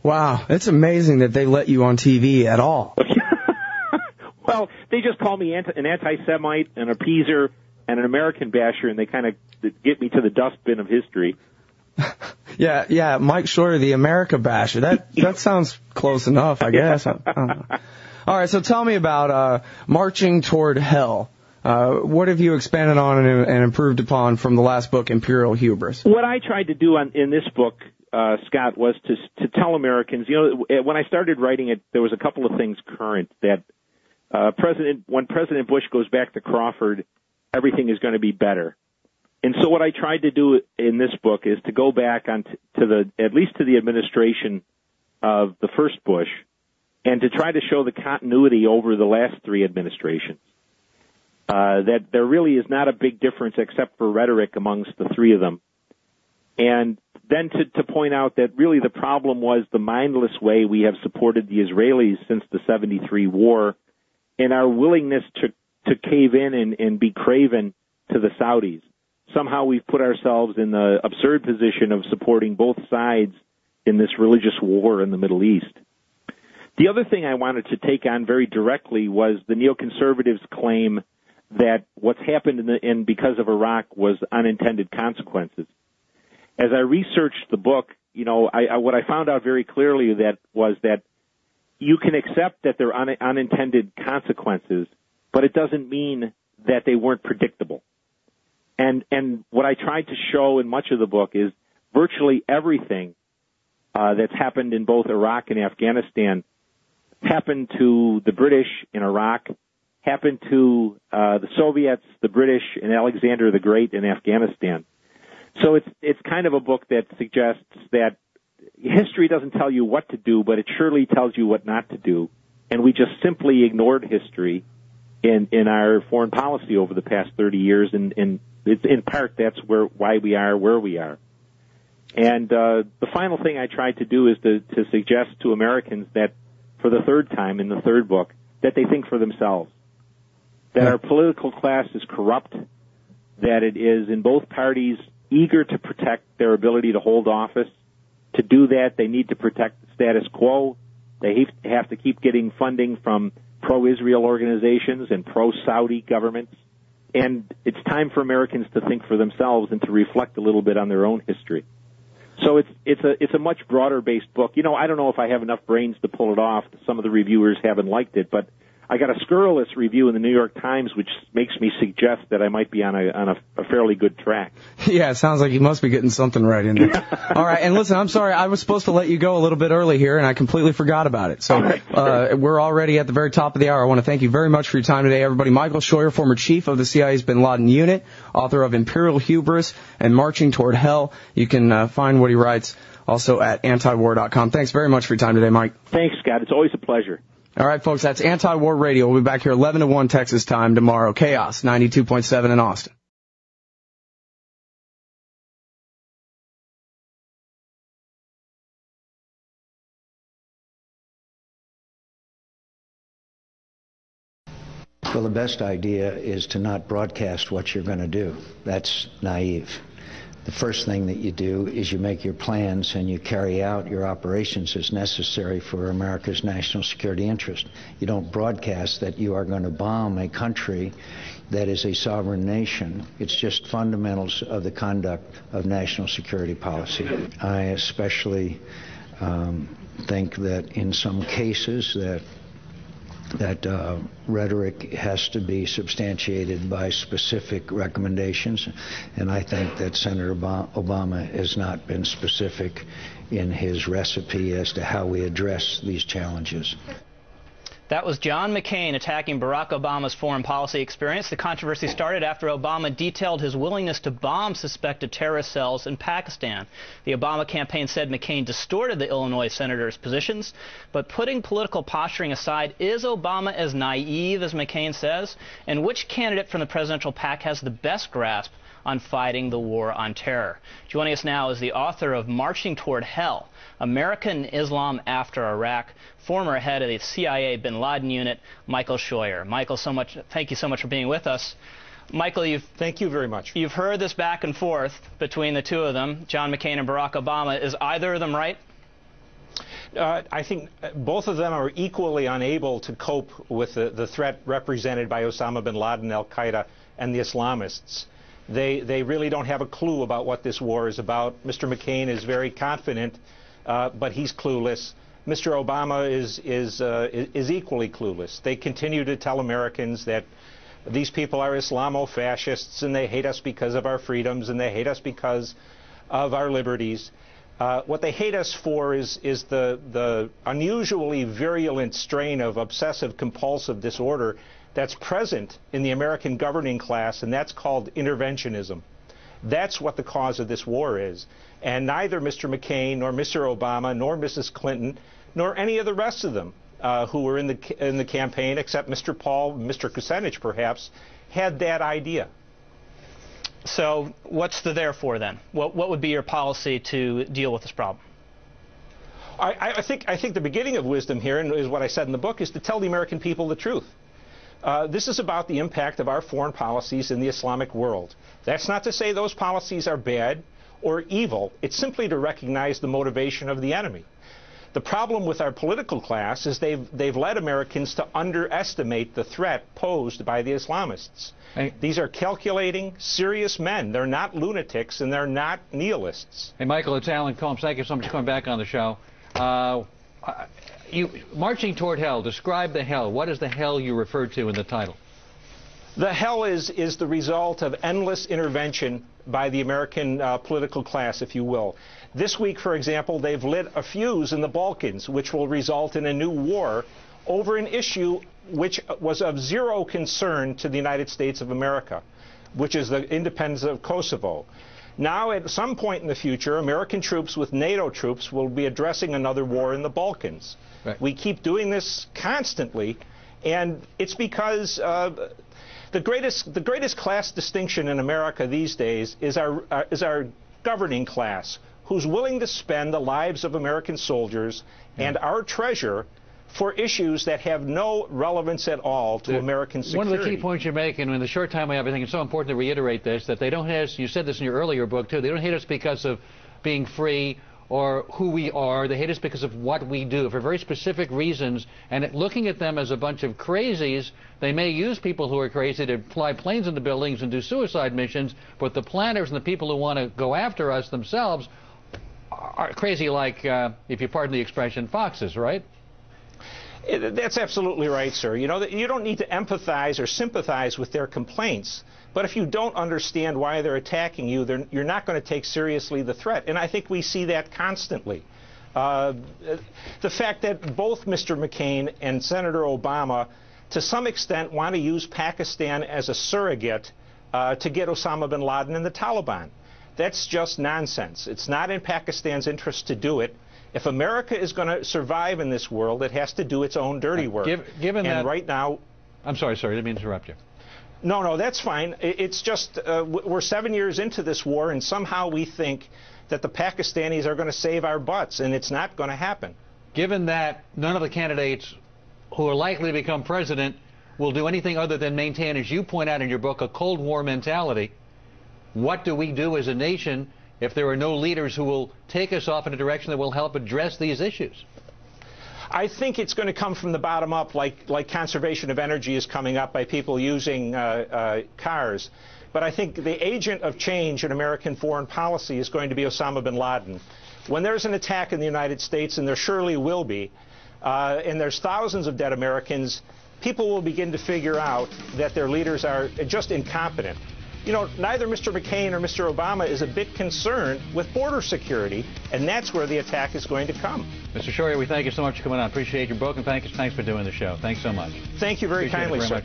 Wow, it's amazing that they let you on TV at all. Well, they just call me an anti-Semite, an appeaser, and an American basher, and they kind of get me to the dustbin of history. Yeah, Mike Scheuer, the America basher. That sounds close enough, I guess. I don't know. All right, so tell me about Marching Toward Hell. What have you expanded on and improved upon from the last book, Imperial Hubris? What I tried to do in this book, Scott, was to tell Americans, when I started writing it, there was a couple of things current that when President Bush goes back to Crawford, everything is going to be better. And so what I tried to do in this book is to go back at least to the administration of the first Bush, and to try to show the continuity over the last three administrations. That there really is not a big difference except for rhetoric amongst the three of them. And then to point out that really the problem was the mindless way we have supported the Israelis since the 73 war, and our willingness to cave in and be craven to the Saudis. Somehow we've put ourselves in the absurd position of supporting both sides in this religious war in the Middle East. The other thing I wanted to take on very directly was the neoconservatives' claim that what's happened because of Iraq was unintended consequences. As I researched the book, what I found out very clearly was that you can accept that there are unintended consequences, but it doesn't mean that they weren't predictable. And what I tried to show in much of the book is virtually everything that's happened in both Iraq and Afghanistan happened to the British in Iraq, happened to the Soviets, the British, and Alexander the Great in Afghanistan. So it's kind of a book that suggests that history doesn't tell you what to do, but it surely tells you what not to do. And we just simply ignored history in our foreign policy over the past 30 years, and it's, in part that's why we are where we are. And the final thing I tried to do is to suggest to Americans that, for the third time in the third book, that they think for themselves, that our political class is corrupt, that it is in both parties eager to protect their ability to hold office. To do that, they need to protect the status quo. They have to keep getting funding from pro-Israel organizations and pro-Saudi governments. And it's time for Americans to think for themselves and to reflect a little bit on their own history. So it's a much broader based book. I don't know if I have enough brains to pull it off. Some of the reviewers haven't liked it, but I got a scurrilous review in the New York Times, which makes me suggest that I might be on a fairly good track. Yeah, it sounds like you must be getting something right in there. All right, and listen, I'm sorry, I was supposed to let you go a little bit early here, and I completely forgot about it. So we're already at the very top of the hour. I want to thank you very much for your time today, everybody. Michael Scheuer, former chief of the CIA's Bin Laden unit, author of Imperial Hubris and Marching Toward Hell. You can find what he writes also at antiwar.com. Thanks very much for your time today, Mike. Thanks, Scott. It's always a pleasure. All right, folks, that's Anti-War Radio. We'll be back here 11 to 1 Texas time tomorrow. Chaos, 92.7 in Austin. Well, the best idea is to not broadcast what you're going to do. That's naive. The first thing that you do is you make your plans and you carry out your operations as necessary for America's national security interest. You don't broadcast that you are going to bomb a country that is a sovereign nation. It's just fundamentals of the conduct of national security policy. I especially think that in some cases that rhetoric has to be substantiated by specific recommendations, and I think that Senator Obama has not been specific in his recipe as to how we address these challenges. That was John McCain attacking Barack Obama's foreign policy experience. The controversy started after Obama detailed his willingness to bomb suspected terrorist cells in Pakistan. The Obama campaign said McCain distorted the Illinois senator's positions, but putting political posturing aside, is Obama as naive as McCain says? And which candidate from the presidential pack has the best grasp on fighting the war on terror? Joining us now is the author of Marching Toward Hell, America and Islam After Iraq, former head of the CIA Bin Laden unit, Michael Scheuer. Michael, thank you so much for being with us. Michael, thank you very much. You've heard this back and forth between the two of them, John McCain and Barack Obama. Is either of them right? I think both of them are equally unable to cope with the threat represented by Osama bin Laden, Al-Qaeda, and the Islamists. They really don't have a clue about what this war is about. Mr. McCain is very confident, but he's clueless. Mr. Obama is equally clueless. They continue to tell Americans that these people are Islamo-fascists and they hate us because of our freedoms and they hate us because of our liberties. What they hate us for is the unusually virulent strain of obsessive-compulsive disorder that's present in the American governing class, and that's called interventionism. That's what the cause of this war is. And neither Mr. McCain nor Mr. Obama nor Mrs. Clinton nor any of the rest of them who were in the campaign, except Mr. Paul, Mr. Kucinich perhaps, had that idea. So what's the therefore then? What would be your policy to deal with this problem? I think the beginning of wisdom here, and is what I said in the book, is to tell the American people the truth. This is about the impact of our foreign policies in the Islamic world. That's not to say those policies are bad or evil. It's simply to recognize the motivation of the enemy. The problem with our political class is they've led Americans to underestimate the threat posed by the Islamists. Hey. These are calculating, serious men. They're not lunatics and they're not nihilists. Hey, Michael, it's Alan Combs. Thank you so much for coming back on the show. Marching toward hell, describe the hell. What is the hell you referred to in the title? The hell is the result of endless intervention by the American political class, if you will. This week, for example, they've lit a fuse in the Balkans, which will result in a new war over an issue which was of zero concern to the United States of America, which is the independence of Kosovo. Now, at some point in the future, American troops with NATO troops will be addressing another war in the Balkans. Right. We keep doing this constantly, and it's because the greatest class distinction in America these days is our governing class, who's willing to spend the lives of American soldiers and our treasure for issues that have no relevance at all to American security. One of the key points you're making, in the short time we have, I think it's so important to reiterate this, that they don't hate us, you said this in your earlier book too, they don't hate us because of being free or who we are, they hate us because of what we do, for very specific reasons, and looking at them as a bunch of crazies, they may use people who are crazy to fly planes into buildings and do suicide missions, but the planners and the people who want to go after us themselves are crazy like, if you pardon the expression, foxes, right? That's absolutely right, sir. You know, you don't need to empathize or sympathize with their complaints, but if you don't understand why they're attacking you, you're not going to take seriously the threat. And I think we see that constantly. The fact that both Mr. McCain and Senator Obama, to some extent, want to use Pakistan as a surrogate to get Osama bin Laden and the Taliban. That's just nonsense. It's not in Pakistan's interest to do it. If America is going to survive in this world, it has to do its own dirty work. Given that, right now... I'm sorry, I didn't mean to interrupt you. No, that's fine. It's just we're 7 years into this war, and somehow we think that the Pakistanis are going to save our butts, and it's not going to happen. Given that none of the candidates who are likely to become president will do anything other than maintain, as you point out in your book, a Cold War mentality, what do we do as a nation if there are no leaders who will take us off in a direction that will help address these issues? I think it's going to come from the bottom up, like conservation of energy is coming up by people using cars. But I think the agent of change in American foreign policy is going to be Osama bin Laden. When there's an attack in the United States, and there surely will be, and there's thousands of dead Americans, people will begin to figure out that their leaders are just incompetent. You know, neither Mr. McCain or Mr. Obama is a bit concerned with border security, and that's where the attack is going to come. Mr. Scheuer, we thank you so much for coming on. Appreciate your book, and thanks for doing the show. Thanks so much. Thank you very kindly, sir.